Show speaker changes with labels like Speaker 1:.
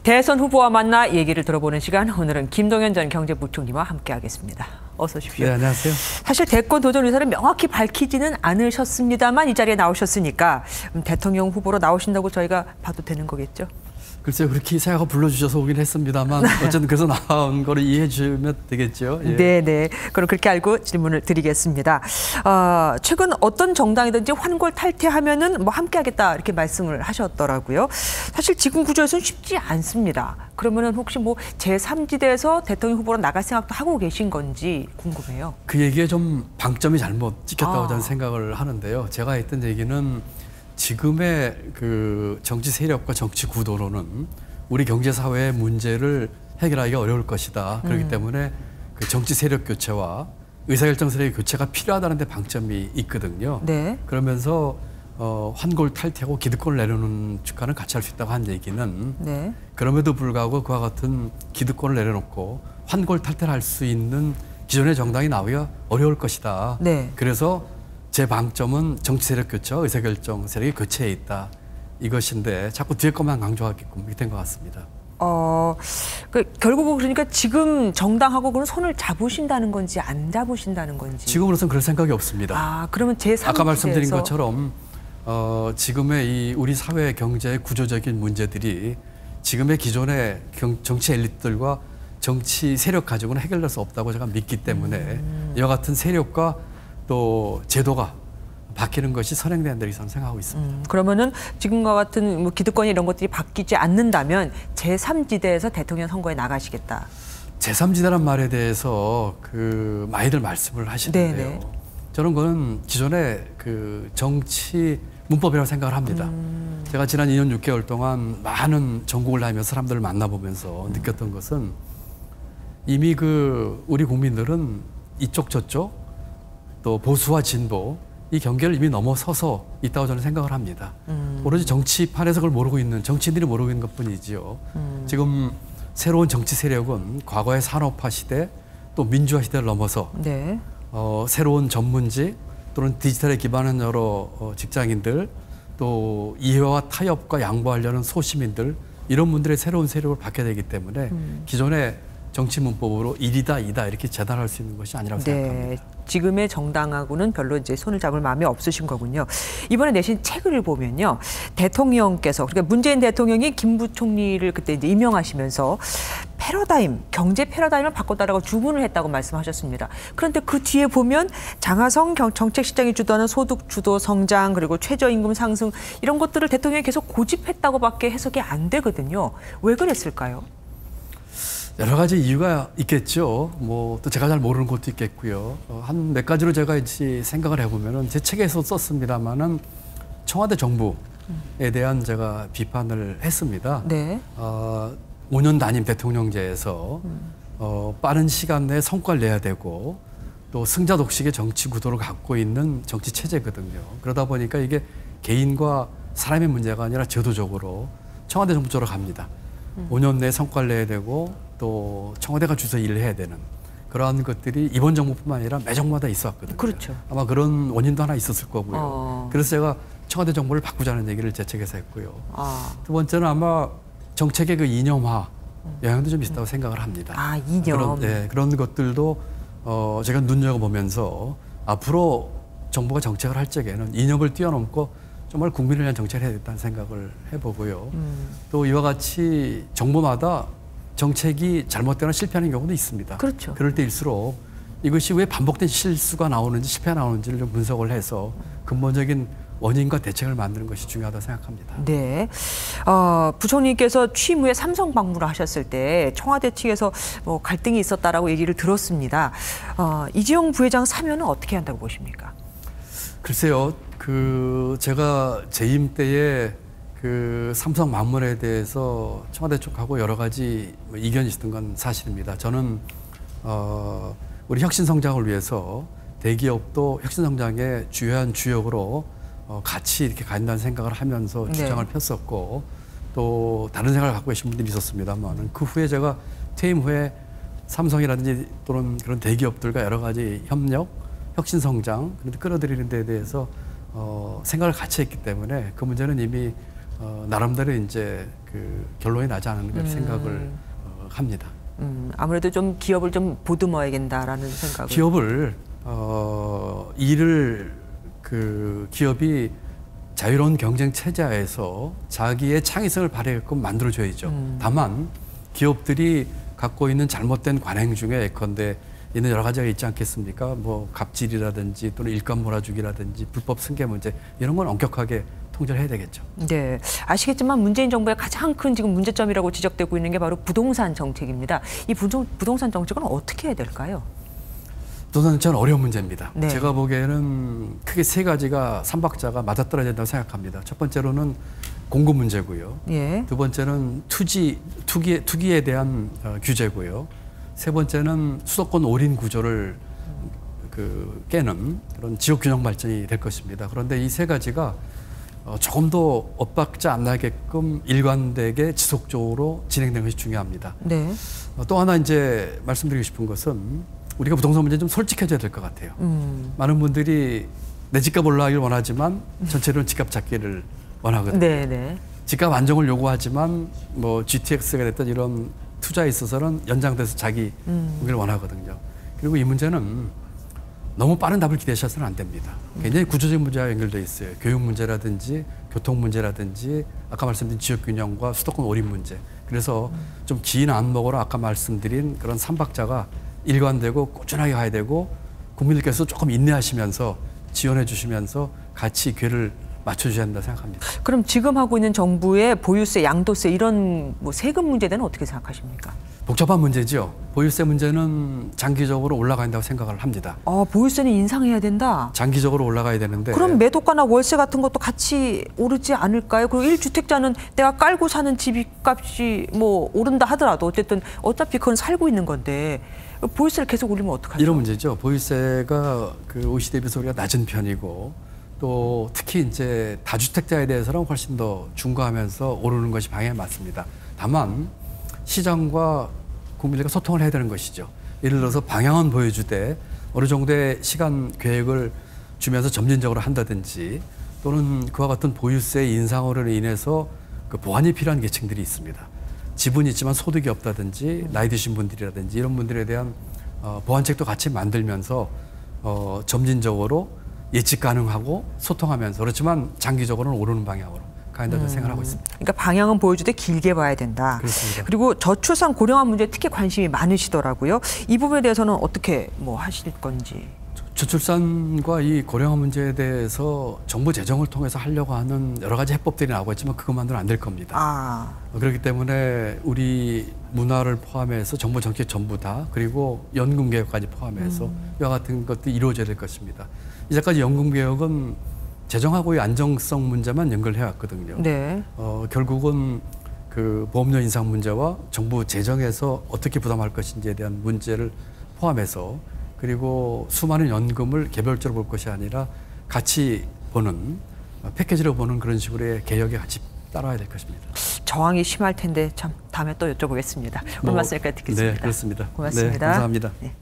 Speaker 1: 대선 후보와 만나 얘기를 들어보는 시간, 오늘은 김동연 전 경제부총리와 함께하겠습니다. 어서 오십시오.
Speaker 2: 네, 안녕하세요.
Speaker 1: 사실 대권 도전 의사를 명확히 밝히지는 않으셨습니다만 이 자리에 나오셨으니까 대통령 후보로 나오신다고 저희가 봐도 되는 거겠죠?
Speaker 2: 글쎄요, 그렇게 이사야가 불러주셔서 오긴 했습니다만 어쨌든 그래서 나온 거를 이해해 주면 되겠죠.
Speaker 1: 예. 네네. 그럼 그렇게 알고 질문을 드리겠습니다. 최근 어떤 정당이든지 환골 탈퇴하면은 뭐 함께하겠다 이렇게 말씀을 하셨더라고요. 사실 지금 구조에서는 쉽지 않습니다. 그러면은 혹시 뭐 제3지대에서 대통령 후보로 나갈 생각도 하고 계신 건지 궁금해요.
Speaker 2: 그 얘기에 좀 방점이 잘못 찍혔다고 저는 생각을 하는데요. 제가 했던 얘기는 지금의 그 정치 세력과 정치 구도로는 우리 경제 사회의 문제를 해결하기가 어려울 것이다. 그렇기 때문에 그 정치 세력 교체와 의사결정 세력의 교체가 필요하다는 데 방점이 있거든요.
Speaker 1: 네.
Speaker 2: 그러면서 환골 탈퇴하고 기득권을 내려놓는 주가는 같이 할 수 있다고 한 얘기는
Speaker 1: 네.
Speaker 2: 그럼에도 불구하고 그와 같은 기득권을 내려놓고 환골 탈퇴를 할 수 있는 기존의 정당이 나오기가 어려울 것이다.
Speaker 1: 네.
Speaker 2: 그래서 제 방점은 정치 세력 교체와 의사결정 세력의 교체에 있다. 이것인데 자꾸 뒤에 것만 강조하게끔 된 것 같습니다.
Speaker 1: 결국 그러니까 지금 정당하고 그런 손을 잡으신다는 건지 안 잡으신다는 건지.
Speaker 2: 지금으로서는 그럴 생각이 없습니다.
Speaker 1: 그러면 제3지대에서
Speaker 2: 아까 말씀드린 것처럼 지금의 이 우리 사회 경제의 구조적인 문제들이 지금의 기존의 정치 엘리트들과 정치 세력 가지고는 해결될 수 없다고 제가 믿기 때문에 이와 같은 세력과 또 제도가 바뀌는 것이 선행돼야 된다고 저는 생각하고 있습니다.
Speaker 1: 그러면은 지금과 같은 뭐 기득권 이런 것들이 바뀌지 않는다면 제3지대에서 대통령 선거에 나가시겠다.
Speaker 2: 제3지대란 말에 대해서 많이들 말씀을 하시는데요.
Speaker 1: 네네.
Speaker 2: 저는 그건 기존의 그 정치 문법이라고 생각을 합니다. 제가 지난 2년 6개월 동안 많은 전국을 다니면서 사람들을 만나보면서 느꼈던 것은 이미 우리 국민들은 이쪽 저쪽 또 보수와 진보 이 경계를 이미 넘어서서 있다고 저는 생각을 합니다. 오로지 정치판에서 그걸 모르고 있는 정치인들이 모르고 있는 것뿐이지요. 지금 새로운 정치 세력은 과거의 산업화 시대 또 민주화 시대를 넘어서
Speaker 1: 네.
Speaker 2: 새로운 전문직 또는 디지털에 기반한 여러 직장인들 또 이해와 타협과 양보하려는 소시민들 이런 분들의 새로운 세력을 받게 되기 때문에 기존의 정치 문법으로 1이다 2다 이렇게 재단할 수 있는 것이 아니라고 생각합니다.
Speaker 1: 지금의 정당하고는 별로 이제 손을 잡을 마음이 없으신 거군요. 이번에 내신 책을 보면요, 대통령께서 그러니까 문재인 대통령이 김 부총리를 그때 이제 임명하시면서 경제 패러다임을 바꿨다라고 주문을 했다고 말씀하셨습니다. 그런데 그 뒤에 보면 장하성 정책실장이 주도하는 소득 주도 성장 그리고 최저임금 상승 이런 것들을 대통령이 계속 고집했다고밖에 해석이 안 되거든요. 왜 그랬을까요?
Speaker 2: 여러 가지 이유가 있겠죠. 뭐 또 제가 잘 모르는 것도 있겠고요. 한 몇 가지로 제가 이제 생각을 해보면은 제 책에서 썼습니다만은 청와대 정부에 대한 제가 비판을 했습니다.
Speaker 1: 네.
Speaker 2: 5년 단임 대통령제에서 빠른 시간 내에 성과를 내야 되고 또 승자 독식의 정치 구도를 갖고 있는 정치 체제거든요. 그러다 보니까 이게 개인과 사람의 문제가 아니라 제도적으로 청와대 정부 쪽으로 갑니다. 5년 내에 성과를 내야 되고 또 청와대가 주서 일을 해야 되는 그러한 것들이 이번 정부뿐만 아니라 매 정부마다 있었거든요.
Speaker 1: 그렇죠.
Speaker 2: 아마 그런 원인도 하나 있었을 거고요. 그래서 제가 청와대 정부를 바꾸자는 얘기를 제 책에서 했고요. 두 번째는 아마 정책의 그 이념화 영향도 좀 있다고 생각을 합니다.
Speaker 1: 이념.
Speaker 2: 그런 것들도 제가 눈여겨보면서 앞으로 정부가 정책을 할 적에는 이념을 뛰어넘고 정말 국민을 위한 정책을 해야 되겠다는 생각을 해보고요. 또 이와 같이 정부마다 정책이 잘못되거나 실패하는 경우도 있습니다.
Speaker 1: 그렇죠.
Speaker 2: 그럴 때일수록 이것이 왜 반복된 실수가 나오는지 실패가 나오는지를 좀 분석을 해서 근본적인 원인과 대책을 만드는 것이 중요하다고 생각합니다.
Speaker 1: 네. 부총리께서 취임 후에 삼성 방문을 하셨을 때 청와대 측에서 뭐 갈등이 있었다라고 얘기를 들었습니다. 이재용 부회장 사면은 어떻게 한다고 보십니까?
Speaker 2: 글쎄요. 제가 재임 때에 삼성 방문에 대해서 청와대 쪽하고 여러 가지 이견이 있었던 건 사실입니다. 저는 우리 혁신 성장을 위해서 대기업도 혁신 성장의 주요한 주역으로 같이 이렇게 간다는 생각을 하면서 주장을 폈었고 또 다른 생각을 갖고 계신 분들이 있었습니다만 그 후에 제가 퇴임 후에 삼성이라든지 또는 그런 대기업들과 여러 가지 협력, 혁신 성장, 끌어들이는 데 대해서 생각을 같이 했기 때문에 그 문제는 이미 나름대로 이제 그 결론이 나지 않은가 생각을 합니다.
Speaker 1: 아무래도 좀 기업을 좀 보듬어야 된다라는 생각을.
Speaker 2: 기업을 기업이 자유로운 경쟁 체제에서 자기의 창의성을 발휘하게끔 만들어줘야죠. 다만 기업들이 갖고 있는 잘못된 관행 중에 예컨대 이는 여러 가지가 있지 않겠습니까? 뭐 갑질이라든지 또는 일감 몰아주기라든지 불법 승계 문제 이런 건 엄격하게 통제를 해야 되겠죠.
Speaker 1: 네, 아시겠지만 문재인 정부의 가장 큰 지금 문제점이라고 지적되고 있는 게 바로 부동산 정책입니다. 이 부동산 정책은 어떻게 해야 될까요?
Speaker 2: 부동산 정책은 어려운 문제입니다.
Speaker 1: 네.
Speaker 2: 제가 보기에는 크게 세 가지가 삼박자가 맞아떨어야 된다고 생각합니다. 첫 번째로는 공급 문제고요.
Speaker 1: 예.
Speaker 2: 두 번째는 투기에 대한 규제고요. 세 번째는 수도권 올인 구조를 깨는 그런 지역 균형 발전이 될 것입니다. 그런데 이 세 가지가 조금 더 엇박자 안 나게끔 일관되게 지속적으로 진행되는 것이 중요합니다.
Speaker 1: 네.
Speaker 2: 또 하나 이제 말씀드리고 싶은 것은 우리가 부동산 문제 좀 솔직해져야 될 것 같아요. 많은 분들이 내 집값 올라가길 원하지만 전체로는 집값 잡기를 원하거든요.
Speaker 1: 네, 네.
Speaker 2: 집값 안정을 요구하지만 뭐 GTX가 됐던 이런 투자에 있어서는 연장돼서 자기 를 원하거든요. 그리고 이 문제는 너무 빠른 답을 기대하셔서는 안 됩니다. 굉장히 구조적인 문제와 연결돼 있어요. 교육 문제라든지 교통 문제라든지 아까 말씀드린 지역 균형과 수도권 올인 문제. 그래서 좀 긴 안목으로 아까 말씀드린 그런 삼박자가 일관되고 꾸준하게 가야 되고 국민들께서 조금 인내하시면서 지원해 주시면서 같이 궤를 맞춰주셔야 한다 생각합니다.
Speaker 1: 그럼 지금 하고 있는 정부의 보유세, 양도세 이런 뭐 세금 문제에 대해서 어떻게 생각하십니까?
Speaker 2: 복잡한 문제죠. 보유세 문제는 장기적으로 올라가야 한다고 생각을 합니다.
Speaker 1: 보유세는 인상해야 된다.
Speaker 2: 장기적으로 올라가야 되는데.
Speaker 1: 그럼 매도가나 월세 같은 것도 같이 오르지 않을까요? 그리고 1주택자는 내가 깔고 사는 집값이 뭐 오른다 하더라도 어차피 그건 살고 있는 건데 보유세를 계속 올리면 어떡하죠?
Speaker 2: 이런 문제죠. 보유세가 그 OECD 비해서 우리가 낮은 편이고 또 특히 이제 다주택자에 대해서는 훨씬 더 중과하면서 오르는 것이 방향이 맞습니다. 다만 시장과 국민들과 소통을 해야 되는 것이죠. 예를 들어서 방향은 보여주되 어느 정도의 시간 계획을 주면서 점진적으로 한다든지 또는 그와 같은 보유세 인상으로 인해서 그 보완이 필요한 계층들이 있습니다. 지분이 있지만 소득이 없다든지 나이 드신 분들이라든지 이런 분들에 대한 보완책도 같이 만들면서 점진적으로 예측 가능하고 소통하면서 그렇지만 장기적으로는 오르는 방향으로 가야 된다고 생각하고 있습니다.
Speaker 1: 그러니까 방향은 보여주되 길게 봐야 된다.
Speaker 2: 그렇습니다.
Speaker 1: 그리고 저출산 고령화 문제에 특히 관심이 많으시더라고요. 이 부분에 대해서는 어떻게 뭐 하실 건지.
Speaker 2: 저출산과 이 고령화 문제에 대해서 정부 재정을 통해서 하려고 하는 여러 가지 해법들이 나오고 있지만 그것만으로는 안 될 겁니다. 그렇기 때문에 우리 문화를 포함해서 정부 정책 전부 다 그리고 연금 개혁까지 포함해서 이와 같은 것들이 이루어져야 될 것입니다. 이제까지 연금 개혁은 재정하고의 안정성 문제만 연결해 왔거든요.
Speaker 1: 네.
Speaker 2: 결국은 그 보험료 인상 문제와 정부 재정에서 어떻게 부담할 것인지에 대한 문제를 포함해서 그리고 수많은 연금을 개별적으로 볼 것이 아니라 같이 보는 패키지로 보는 그런 식으로의 개혁에 같이 따라와야 될 것입니다.
Speaker 1: 저항이 심할 텐데 참 다음에 또 여쭤보겠습니다. 오늘 말씀 여기까지 듣겠습니다.
Speaker 2: 네, 그렇습니다.
Speaker 1: 고맙습니다.
Speaker 2: 네, 감사합니다.
Speaker 1: 네.